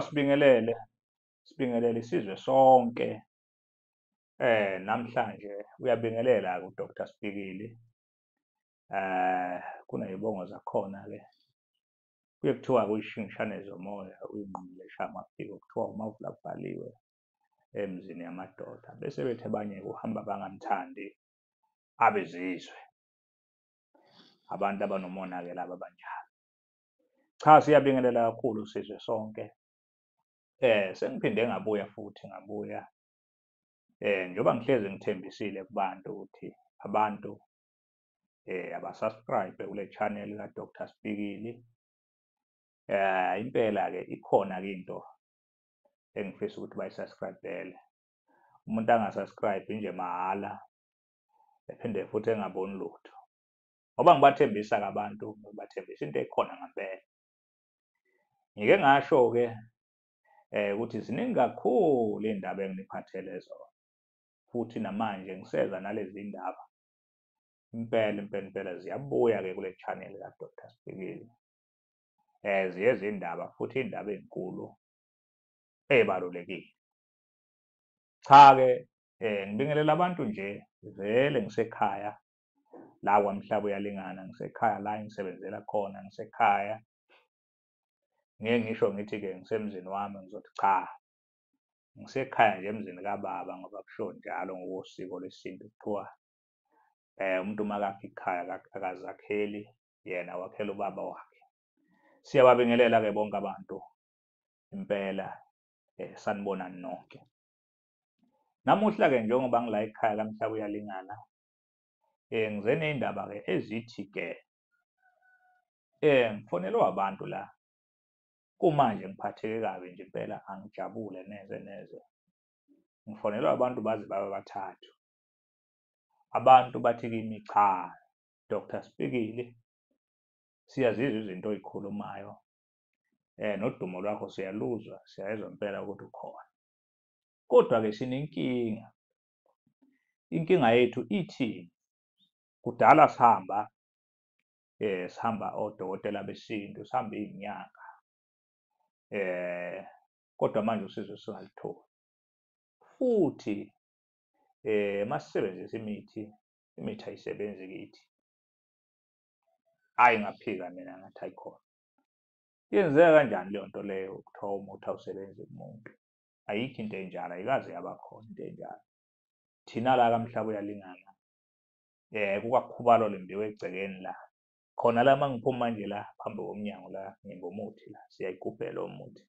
sibingelele isizwe sonke. Namhlanje uyabingelela uDr. Sibhikili. Kuney'bongo zakhona-ke. Kuye kuthiwa kuyishingishane zomoya uyinqumule eshaye amafika kuthiwa umavula avaliwe emzini yamadoda. Bese bethi abanye uhamba bangamthandi abezizwe. Abantu abanomonakalo abanjalo. Cha, siyabingelela kakhulu sizwe sonke. Sengiphinde ngabuya njengoba ngihlezi ngithembisile kubantu ukuthi abantu abasubscribe kule channel ka-Dr. Sibhikili. Impela-ke ikhona-ke into engifisa ukuthi bayisubscribe-ele. Umuntu angasubscribe nje mahhala ephinde futhi engaboni lutho. Ngoba ngibathembisa-ke abantu, ngibathembisa into ekhona ngempela. Ngike ngasho-ke ukuthi ziningi kakhulu iy'ndaba engiphathele zona. Futhi namanje ngiseza nalezi ndaba. Impela ziyabuya-ke kule channel ka-Dr. Sibhikili. Ziye zindaba futhi iy'ndaba ey'nkulu ey'balulekile. Cha-ke ngibingelela abantu nje vele ngisekhaya la kwaMhlaba Uyalingana, ngisekhaya la engisebenzela khona, ngisekhaya. Ngeke ngisho ngithi-ke ngisemzini wami ngizothi cha, ngisekhaya nje emzini kababa ngoba kusho njalo ngokosiko lwesintu kuthiwa umuntu makakha ikhaya akazakheli yena, wakhela ubaba wakhe. Siyababingelela-ke bonke abantu impela, sanibonani nonke. Namuhla-ke njengoba ngila ekhaya kaMhlaba Uyalingana, ngize ney'ndaba-ke ezithi-ke ngifonelwe abantu la. Kumanje ngiphatheke kabi nje impela, angijabule neze. Ngifonelwe abantu baze baba bathathu. Abantu bathi kimi cha, Dr. Sibhikili, siyazizwa izinto oy'khulumayo nodumo lwakho siyaluzwa, siyayezwa impela ukuthi ukhona. Kodwa-ke sinenkinga. Inkinga yethu ithi kudala sihamba odokotela besintu, sihamba iy'nyanga. Kodwa manje usizo singalitholi. Futhi masisebenzisa imithi ayisebenzi kithi. Hhayi ngaphika mina ngathi ayikhona. Yenzeka kanjani leyo nto leyo kuthiwa umuthi awusebenzi kumuntu? Ayikho into enjalo, ayikaze yaba khona into enjalo. Thina la kaMhlaba Uyalingana, kukaKhubalo Lembiwe egcekeni la. Khona la mangiphuma manje la phambi komnyango la ngingomuthi la, siyayigubhela umuthi.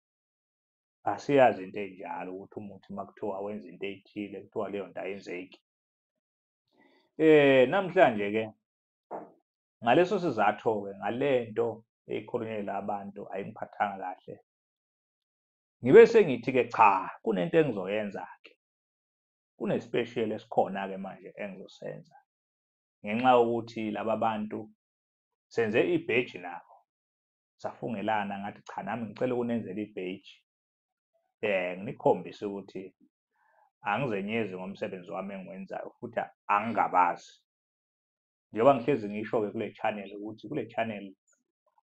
Asiyazi into enjalo ukuthi umuthi makuthiwa wenza into ey'thile kuthiwa leyo nto ayenzeki. Namhlanje-ke ngaleso sizathu-ke ngale nto ekhulunywe la abantu ayingiphathanga kahle. Ngibe sengithi-ke cha, kunento engizoyenza-ke. Kune-special esikhona-ke manje engizosenza. Ngenxa yokuthi laba bantu senze ibheji nabo. Safungelana ngathi cha, nami ngicela ukunenzela ibheji. Nginikhombise ukuthi angizenyezi ngomsebenzi wami engiwenzayo futhi angingabazi. Njengoba ngihlezi ngisho-ke kule channel ukuthi kule channel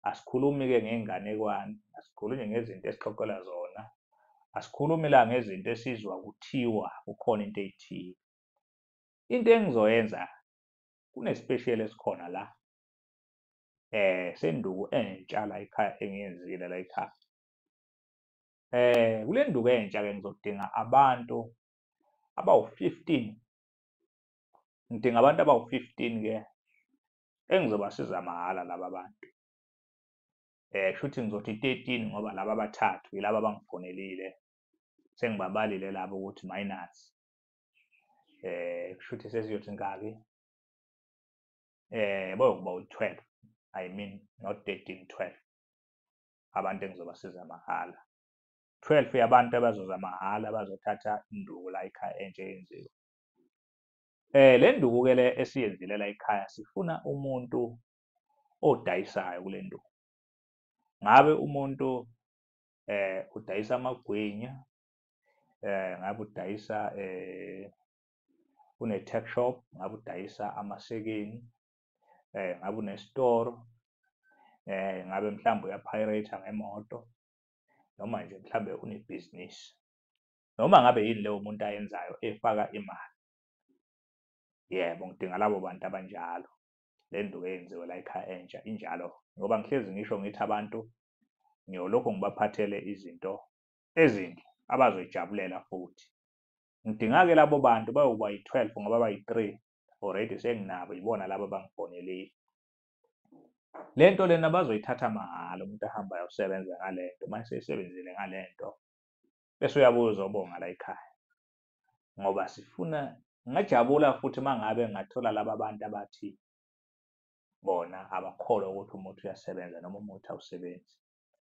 asikhulumi-ke ngey'nganekwane, asikhulumi ngezinto esixoxela zona, asikhulumi la ngezinto esizwa kuthiwa kukhona into ey'thile. Into engizoyenza, kune-special esikhona la senduku entsha la ekhaya engiyenzile la ekhaya. Kule nduku entsha-ke ngizodinga abantu abawu-15. Ngidinga abantu abawu-15-ke engizobasiza mahhala laba bantu. Kushuthi ngizothi 13 ngoba laba abathathu yilaba abangifonelile. Sengibabalile labo ukuthi minus. Kushuthi sesiyothi ngaki? Boyokuba u-12. I mean not 13, 12. Abantu engizobasiza mahhala. 12 yabantu abazoza mahhala bazothatha induku la ekhaya entsha eyenziwe. Le nduku-ke le esiyenzile la ekhaya sifuna umuntu odayisayo kule nduku. Ngabe umuntu udayisa amagwinya, ngabe udayisa une-tuck shop, ngabe udayisa amasekeni, ngabe unesitoro, ngabe mhlawumbe uyapirate ngemoto, noma nje mhlambe unebhizinisi, noma ngabe yini leyo muntu ayenzayo efaka imali. Yebo, ngidinga labo bantu abanjalo. Le nduku eyenziwe la ekhaya entsha injalo, ngoba ngihlezi ngisho ngithi abantu ngiyolokhu ngibaphathele izinto ezinhle abazoyijabulela futhi. Ngidinga-ke labo bantu bayokuba yi-12 ngoba bayi-3 already senginabo, yibona labo abangifonelile. Le nto lena bazoyithatha mahhala umuntu ahambe ayosebenza ngale nto, uma eseyisebenzile ngale nto bese uyabuya uzobonga la ekhaya. Ngoba ngingajabula futhi uma ngabe ngathola laba bantu abathi bona abakholwa ukuthi umuthi uyasebenza noma umuthi awusebenzi.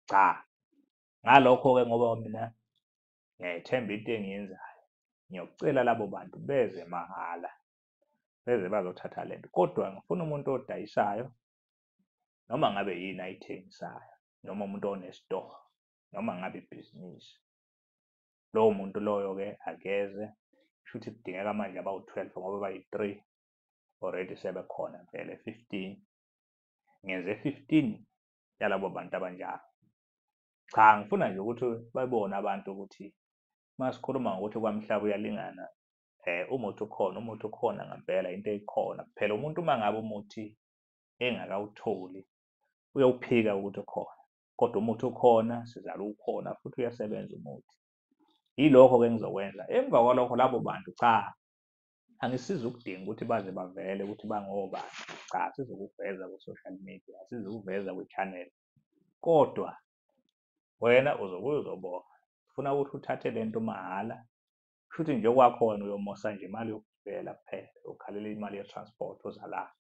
Cha, ngalokho-ke ngoba mina ngiyayithemba into engiyenzayo, ngiyokucela labo bantu beze mahhala, beze bazothatha le nto. Kodwa ngifuna umuntu odayisayo, noma ngabe yini ayithengisayo, noma umuntu onesitoro, noma ngabe ibhizinisi. Lowo muntu loyo-ke akeze, kusho ukuthi kudingeka manje abawu-12 ngoba bayi-3 already sebekhona vele 15. Ngenze 15 yalabo bantu abanjalo. Cha, ngifuna nje ukuthi babone abantu ukuthi uma sikhuluma ngokuthi kwamhlaba uyalingana, umuthi ukhona ngempela, into eyikhona. Phela umuntu uma ngabe umuthi engakawutholi uyawuphika ukuthi ukhona, kodwa umuthi ukhona, sizala ukhona futhi uyasebenza umuthi. Yilokho-ke engizokwenza. Emva kwalokho labo bantu, cha, angisizi ukudinga ukuthi baze bavele ukuthi bangobani. Cha, sizokuveza ku-social media, sizokuveza kwi-channel, kodwa wena uzobuya uzobona. Ufuna ukuthi uthathe le nto mahhala, kushuthi nje okwakhona uyomosa nje imali yokugibela kuphela, ukhalela imali ye-transport oza la,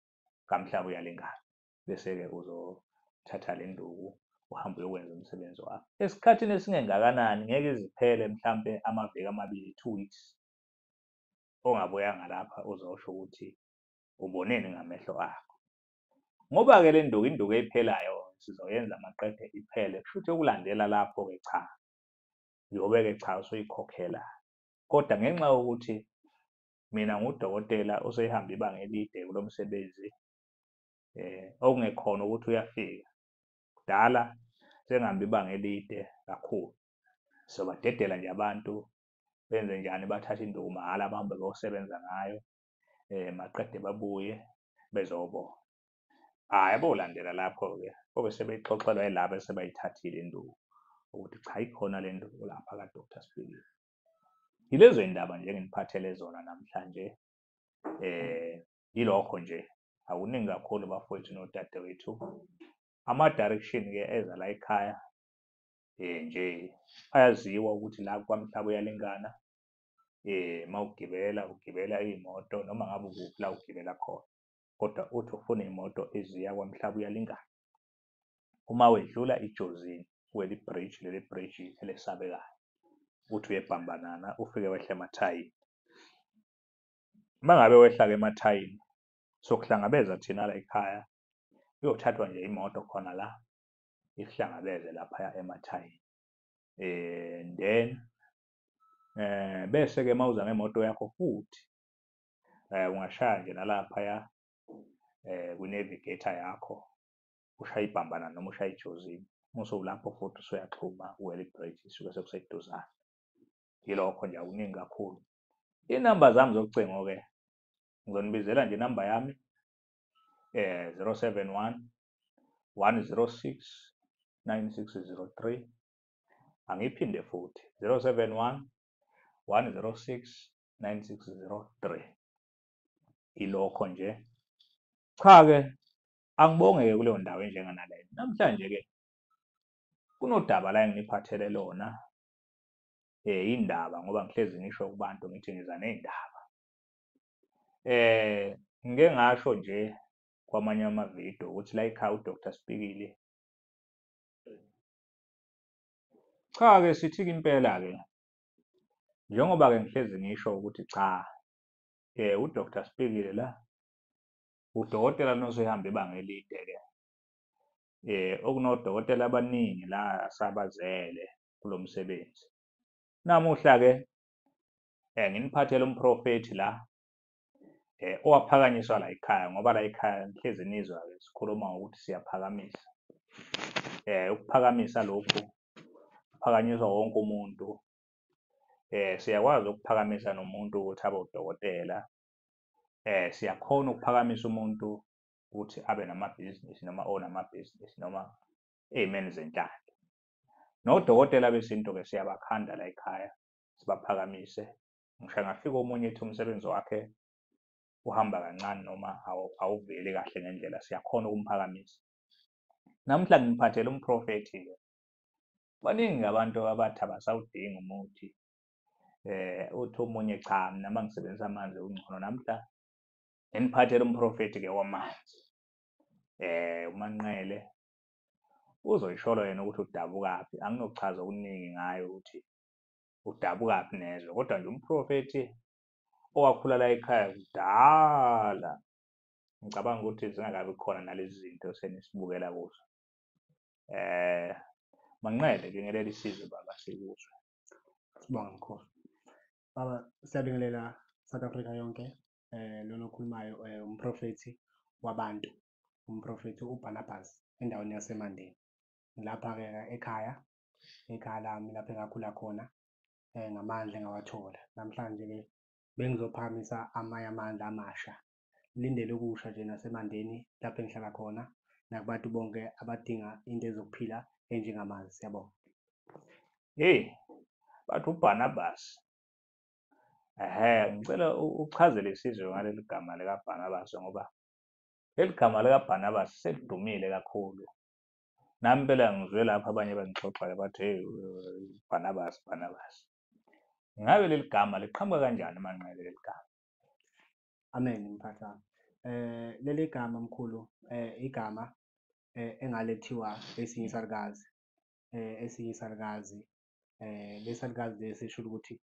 kamhlaba uyalingana. Bese-ke uzothatha le nduku uhambe uyokwenza umsebenzi wakho. Esikhathini esingengakanani ngeke iziphele mhlampe amaviki amabili, 2 weeks, ongabuyanga lapha uzosho ukuthi uboneni ngamehlo akho. Ngoba-ke le nduku induku eyiphelayo sizoyenza maqede iphele, kushuthi okulandela lapho-ke cha, yobe-ke cha usuyikhokhela. Kodwa ngenxa yokuthi mina ngudokotela osehamba ibanga elide kulo msebenzi, okungekhona ukuthi uyafika. Kudala sengihamba ibanga elide kakhulu. Sobadedela nje abantu benze njani, bathathe induku mahhala bahambe bayosebenza ngayo, maqede babuye bezobona. Hhayi, abolandela lapho-ke kobe sebeyixoxelwa yilaba esebayithathile induku ukuthi cha, ikhona le nduku lapha ka-Dr. Sibhikile. Yilezo y'ndaba nje enginiphathele zona namhlanje. Yilokho nje, akuningi kakhulu bafowethu nodadewethu. Ama-direction-ke eza la ekhaya nje ayaziwa ukuthi la kwamhlaba uyalingana. Uma ugibela iy'moto noma ngabe ukuphi la ugibela khona, kodwa uthi ufuna iy'moto eziya kwamhlaba uyalingana. Uma wedlula ijozini uwela i-bridge, leli bridge elesabekayo, uthi uyebhambanana ufike wehle emathayini. Uma ngabe wehla-ke emathayini, sokuhlangabeza thina la ekhaya, uyothathwa nje imoto khona la, ikuhlangabeze laphaya emathayini. Then bese-ke uma uza ngemoto yakho futhi ungashaya nje nalaphaya kwi-navigator yakho, ushaye ibhambanana noma ushaye ijozini. Musuwulapho futhi usuyaxhuma uwela i-bridge, suke sekuseduzane. Yilokho nje, akuningi kakhulu. Iy'namba zami zocingo-ke ngizonibizela nje inamba yami 071 106 9603. Angiphinde futhi 071 106 9603. Ilokho nje. Cha-ke angibonge-ke kuleyo ndawo enjenganaleyo. Namhlanje-ke kunodaba la enginiphathele lona, indaba ngoba ngihlezi ngisho kubantu ngithi ngiza ney'ndaba. Ngike ngasho nje kwamanye amavidiyo ukuthi la ekhaya uDr. Sibhikile. Cha-ke sithi-ke impela-ke, njengoba-ke ngihlezi ngisho ukuthi cha, uDr. Sibhikile la udokotela nosohamba ibanga elide-ke. Okunodokotela abaningi la asabazele kulo msebenzi. Namuhla-ke nginiphathele umprofethi la owaphakanyiswa la ekhaya, ngoba la ekhaya ngihlezi nizwa-ke sikhuluma ngokuthi siyaphakamisa. Ukuphakamisa lokhu kuphakanyiswa wonke umuntu. Siyakwazi ukuphakamisa nomuntu ukuthi abe udokotela. Siyakhona ukuphakamisa umuntu ukuthi abe namabhizinisi noma onamabhizinisi noma ey'meni zenhlalo. Nodokotela besintu-ke siyabakhanda la ekhaya sibaphakamise. Ngisho angafika omunye ethi umsebenzi wakhe uhamba kancane noma awuveli kahle ngendlela, siyakhona ukumphakamisa. Namhla ngiphathele umprofethi-ke. Baningi abantu abathi abasawudingi umuthi. Uthi omunye cha, mina uma ngisebenzisa amanzi ungcono. Namhla nginiphathele umprofethi-ke wamanzi. uManqele uzoyishola yena ukuthi udabukaphi. Anginokuchaza okuningi ngayo ukuthi udabukaphi nezwe, kodwa nje umprofethi owakhula la ekhaya kudala. Ngicabanga ukuthi zingakabi khona nalezi zinto senisibukela kuzo. Manqele bingelela isizwe baba sikuzwe. Sibonga mkhulu. Baba, siyabingelela South Africa yonke. Lona okhulumayo umprofethi wabantu, umprofethi uBarnabas endaweni yaseMandeni. Lapha-ke ekhaya lami lapho engakhula khona, ngamandla engawathola. Namhlanje-ke bengizophakamisa amanye amandla amasha. Lindele okusha nje naseMandeni lapho engihlala khona, nakubantu bonke abadinga into ezokuphila enjengamanzi. Siyabonga. Bathi uBarnabas. Ngicela uchazele isizwe ngaleli gama likaBarnabas ngoba leli gama likaBarnabas selidumile kakhulu. Nami phela ngizwe lapho abanye bengixoxa bathi Barnabas. Ngabe leli gama liqhamuka kanjani Manqele leli gama? Amen, mphathi wami. Leli gama mkhulu, igama engalethiwa esinye isalukazi. Lesalukazi lesi sisho ukuthi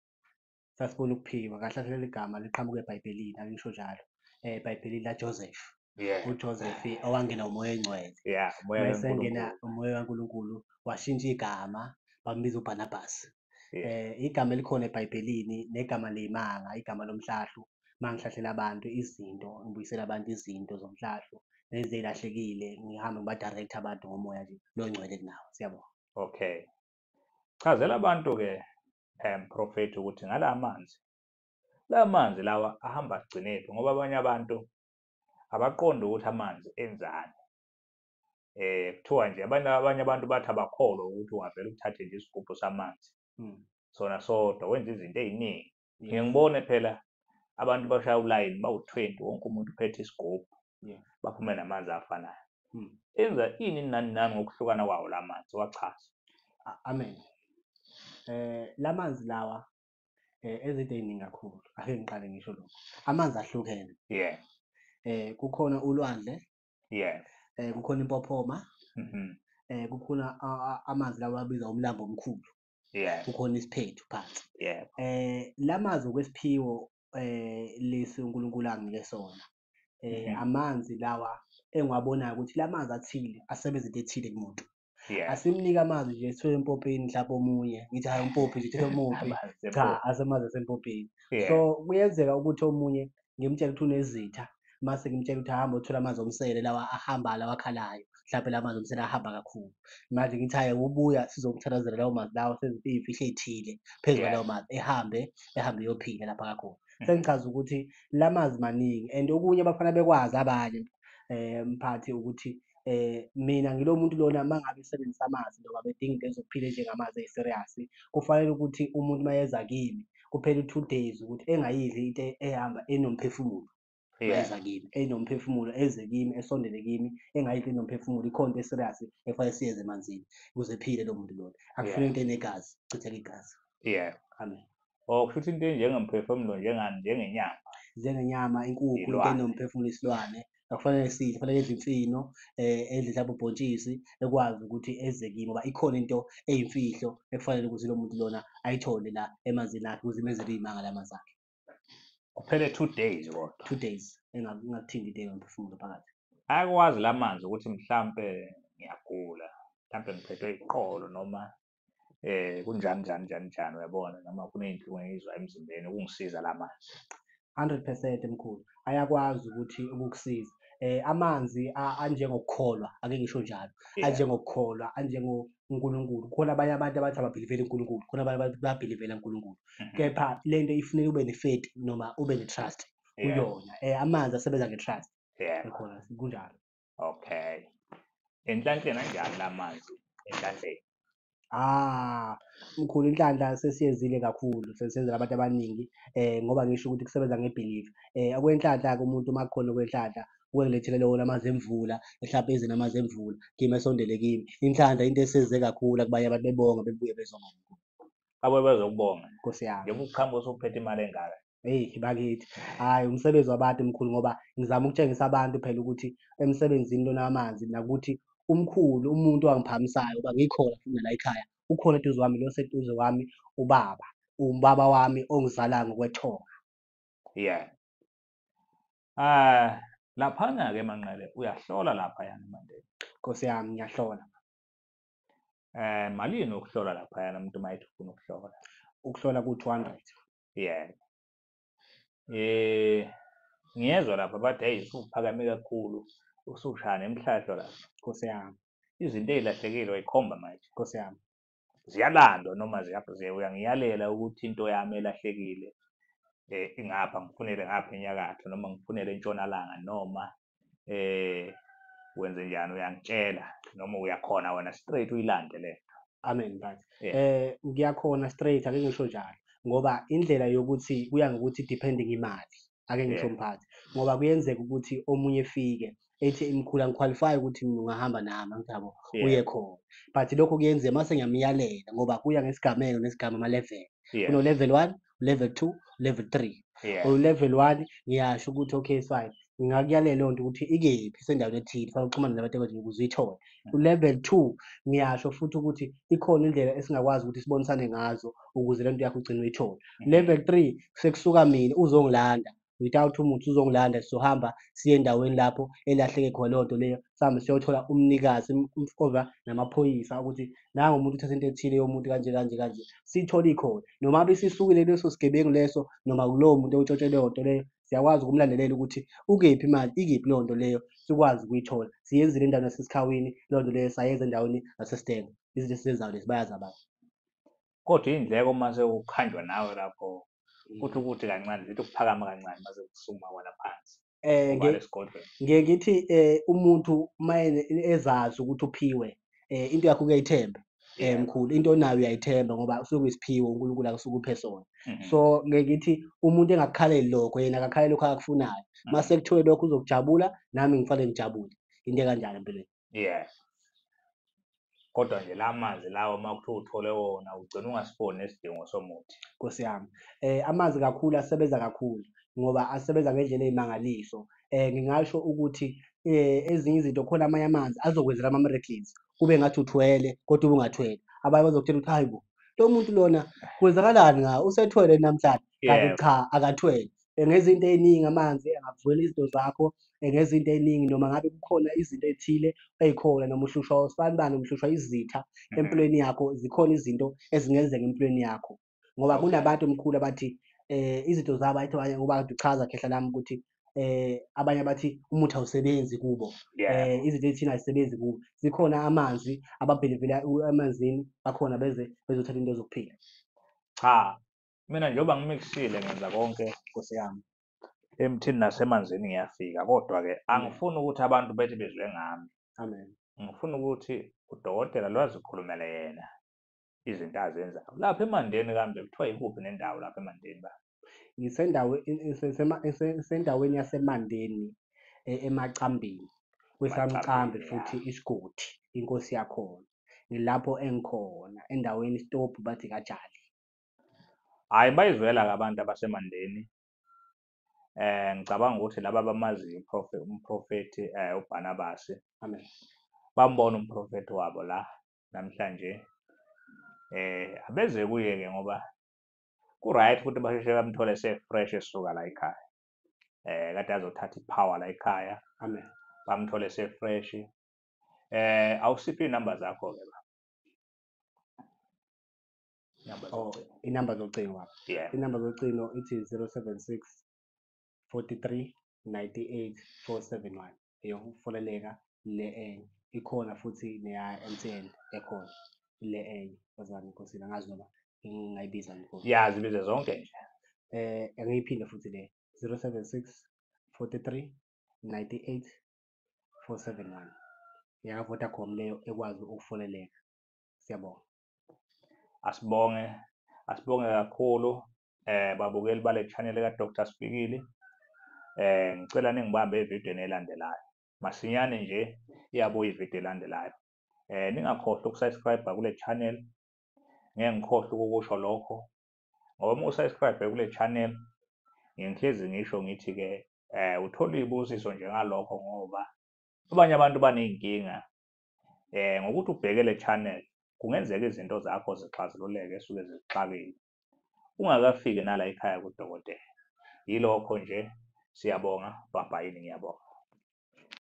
sasibona ukuphiwa. Kahle kahle leli gama liqhamuka eBhayibhelini, alisho njalo. eBhayibhelini laJoseph. uJoseph owangena umoya engcwele. Mesengena umoya kaNkulunkulu washintsha igama bambiza uBarnabas. Igama elikhona eBhayibhelini negama ley'manga, igama lomhlahlu. Uma ngihlahlela abantu izinto, ngibuyisela abantu izinto zomhlahlu nezelahlekile, ngihamba ngibadirectha abantu ngomoya nje lo ngcwele kunawo. Siyabonga. Okay. Chazela abantu-ke mprofethi ukuthi ngala manzi lawa ahamba agcinephi, ngoba abanye abantu abaqonde ukuthi amanzi enzani. Kuthiwa nje abanye abantu bathi abakholwa ukuthi ungavele uthathe nje isigubhu samanzi sona sodwa wenza izinto ey'ningi. Ngike ngibone phela abantu bashaya ulayini bawu-20, wonke umuntu uphethe isigubhu, baphume namanzi afanayo. Enza ini nani ngokuhlukana kwawo la manzi? Wachaza. Amen. La manzi lawa ezinto ey'ningi kakhulu. Ake ngiqale ngisho lokho. Amanzi ahlukene. Kukhona ulwandle. Kukhona impophoma. Kukhona amanzi lawa abizwa umlambo omkhulu. Kukhona isiphethu phansi. La manzi okwesiphiwo lesi uNkulunkulu anginike sona. Amanzi lawa engiwabonayo ukuthi la manzi athile asebenza into ethile kumuntu. Asimnika amanzi nje esithole empopheni mhlawumbe omunye ngithi hayi umpophi nje umuphi, cha asemanzi asempopheni. So kuyenzeka ukuthi omunye ngimtshela ukuthi unezitha, mase ngimtshela ukuthi ahamba uthola amanzi omsele lawa ahamba lawa akhalayo, mhlawumbe la manzi omsele ahamba kakhulu. Manje ngithi hhayi ubuya sizomthandazela lawo manzi lawo sezinto iy'mfihlo ey'thile phezu kwalawo manzi ehambe eyophila lapha kakhona. Sengichaza ukuthi la manzi maningi and okunye abafana bekwazi abanye mphathi ukuthi mina ngilo muntu lona uma ngabe esebenzisa amanzi noma bedinga into ezokuphila enjengamanzi eyi-serious, kufanele ukuthi umuntu uma eza kimi kuphele 2 days ukuthi engayidli into ehamba enomphefumulo. Eza kimi enomphefumulo, eze kimi esondele kimi, engayidli enomphefumulo, ikhona into e-serious efanele siyenze emanzini ukuze ephile lo muntu lona. Akufuneki into enegazi, chitheka igazi. Amen. Kusho ukuthi into enjengemphefumulo njengenyama. Njengenyama, inkukhu, into enomphefumulo, isilwane. Akufanele sidle, kufanele edle imfino, edle mhlawumbe ubhontshisi, ekwazi ukuthi eze kimi ngoba ikhona into eyimfihlo ekufanele ukuthi lo muntu lona ayithole la emanzini akhe ukuze imenzele iy'manga la manzi akhe. Kuphele 2 days kodwa. 2 days engakuthinti into eyomphefumulo phakathi. Ayakwazi la manzi ukuthi mhlampe ngiyagula, mhlampe ngiphethwe iqolo noma kunjani uyabona, noma kuney'nhlungu engizwa emzimbeni ukungisiza la manzi. 100% mkhulu, ayakwazi ukuthi ukukusiza amanzi anjengokukholwa, ake ngisho njalo, anjengokukholwa, anjengoNkulunkulu. Kukhona abanye abantu abathi ababhiliveli uNkulunkulu, khona abanye abantu bayabhilivela uNkulunkulu. Kepha le nto ifuneka ube ne-faith noma ube ne-trust kuyona. Amanzi asebenza nge-trust. Khona kunjalo. Okay. Enhlanhleni kanjani la manzi enhlanhleni? Mkhulu, inhlanhla sesiyenzile kakhulu, sesenzela abantu abaningi ngoba ngisho ukuthi kusebenza ngebhilifi. Okwenhlanhla-ke umuntu uma kukhona okwenhlanhla ukwengilethele wona amanzi emvula, mhlampe ezeni amanzi emvula, kimi esondele kimi. Inhlanhla into esize kakhulu akubanye abantu bebonga bebuye bezonga. Abo bezokubonga. Nkosi yami. Njengoba ukuhamba usuphethe imali engaka. Eyi bakithi, hhayi umsebenzi wabantu mkhulu, ngoba ngizama ukutshengisa abantu phela ukuthi emsebenzini lona wamanzi nakuthi umkhulu umuntu owangiphakamisayo uba ngikhona futhi nala ekhaya ukhona eduze kwami, lo oseduze kwami ubaba wami ongizala ngokwethonga. Laphana-ke Manqele uyahlola laphayana Mandela. Nkosi yami, ngiyahlola. Malini ukuhlola laphayana umuntu uma ethi ufuna ukuhlola? Ukuhlola ku-200. Ngiyezwa lapha bathi hey usuphakame kakhulu, usushaya nemhlahlo lapha. Nkosi yami. Izinto ey'lahlekile wayikhomba manje. Nkosi yami. Ziyalandwa noma uyangiyalela ukuthi into yami elahlekile ingapha ngifunele ngapha enyakatho noma ngifunele entshonalanga noma wenze njani, uyangitshela noma uyakhona wena straight uyilande le. Amen mfati. Ngiyakhona straight, ake ngisho njalo, ngoba indlela yokuthi kuya ngokuthi depending imali, ake ngisho mphathi, ngoba kuyenzeka ukuthi omunye efike ethi mkhulu angikhwalifyi ukuthi ungahamba nami, angithabo uye khona, but lokho kuyenzeka mase ngiyamyalela ngoba kuya ngesigameko nesigama ama-level. Kuno-level 1, level 2, level 3. Level 1 ngiyasho ukuthi okay fine, ngingakuyalela leyo nto ukuthi ikephi sendaweni ethile, fanele uxhumane nabantu abaningi ukuze uyithole. Ku-level 2 ngiyasho futhi ukuthi ikhona indlela esingakwazi ukuthi sibonisane ngazo ukuze le nto yakho ugcine uyithole. Level 3 sekusuka mina uzongilanda, without umuntu uzongilanda, sizohamba siye endaweni lapho elahleke khona leyo nto leyo, sihambe siyothola umnikazi over namaphoyisa ukuthi nangu umuntu uthathe into ethile yomuntu kanje kanje kanje, siyithole ikhona. Noma ngabe sisukile leso sigebengu leso noma kulowo muntu owutshontshe leyo nto leyo, siyakwazi ukumlandelela ukuthi ukephi imali, ikephi leyo nto leyo, sikwazi ukuyithola. Siyenzile endaweni yasesikhawini, leyo nto leyo sayenza endaweni yaseStandard. Izinto esizenzayo lezi bayazi abantu. Kodwa iy'ndleko mase ukhanjwa nawe lapho futhi ukuthi kancane zithi ukuphakama kancane mase kusukuma wona phansi. Ngeke ngithi umuntu uma ezazi ukuthi uphiwe into yakho uyayithemba. Mkhulu, into onayo uyayithemba ngoba usuke uyisiphiwo uNkulunkulu akusuke uphe sona. So ngeke ngithi umuntu engakukhaleli lokho, yena akakhalele lokho akakufunayo. Mase kuthiwe lokho uzokujabula, nami ngifanele ngijabule. Into ekanjalo empilweni. Kodwa nje la manzi lawo uma kuthiwa uthole wona ugcina ungasiboni nesidingo somuthi. Nkosi yami. Amanzi kakhulu asebenza kakhulu ngoba asebenza ngendlela eyimangaliso. Ngingasho ukuthi ezinye izinto, khona amanye amanzi azokwenzela ama-miracles, kube ngathi uthwele kodwa ubungathwele. Abanye bazokutshela ukuthi hayi bo, lo muntu lona kwenzakalani ngawo, usethwele namhlanje, kanti cha akathwele. Ngezinto ey'ningi amanzi angakuvulela izinto zakho, ngezinto ey'ningi, noma ngabe kukhona izinto ey'thile ey'khona, noma uhlushwa usibanibani, noma uhlushwa izitha empilweni yakho, zikhona izinto ezingenzeka empilweni yakho. Ngoba kunabantu mkhulu abathi izinto zabo ayithi abanye ngoba kade uchaza khehla lami ukuthi abanye bathi umuthi awusebenzi kubo. Izinto ey'thile ay'sebenzi kubo. Zikhona amanzi ababhilivela emanzini, bakhona beze bezothatha into zokuphila. Cha, mina njengoba ngimikisile ngenza konke Nkosi yami. emthini nasemanzini ngiyafika, kodwa-ke angifuni ukuthi abantu bethi bezwe ngami. Amen. Ngifuna ukuthi udokotela lwazi ukhulumele yena izinto azenzayo. Lapha eMandeni kambe kuthiwa ikuphi nendawo lapha eMandeni ba? Ngisendaweni yaseMandeni eMacambini, kwesaMcambi futhi isigodi, inkosi yakhona. Ngilapho engikhona endaweni isitobhu bathi kaJali. Hhayi bayizwela-ke abantu abaseMandeni. Ngicabanga ukuthi laba abamaziyo umprofethi uBhanabasi. Amen. Bambona umprofethi wabo la namhlanje. Abeze kuye-ke ngoba ku-right ukuthi basheshe bamthole se-fresh esuka la ekhaya. Kade azothatha i-power la ekhaya. Amen. Bamthole se-fresh. Awusiphi iy'namba zakho-ke ba? Inamba zocingo. Inamba zocingo ithi 076 43 98 471. yokufoleleka le enye. Ikhona futhi neya-M_T_N ekhona le enye wazani Nkosini, angazi noma ngingayibiza Nkosi. Yazi bize zonke nje. Angiyiphinde futhi le 076 43 98 471 yaka-Vodacom leyo ekwazi ukufoleleka. Siyabonga. Asibonge kakhulu babukeli bale channel ka-Dr. Sibhikili. Ngicela ningibambe evidweni elandelayo. Masinyane nje iyabuya ividiyo elandelayo. Ningakhohlwa ukusubscribe kule channel. Ngeke ngikhohlwe ukusho lokho. Ngoba uma usubscribe kule channel, ngihlezi ngisho ngithi-ke uthola iy'busiso nje ngalokho ngoba abanye abantu baney'nkinga. Ngokuthi ubheke le channel, kungenzeka izinto zakho zixazululeke esuke zikuxakile. Ungakafiki nala ekhaya kudokotela. Yilokho nje, siyabonga, bye-bye, ngiyabonga.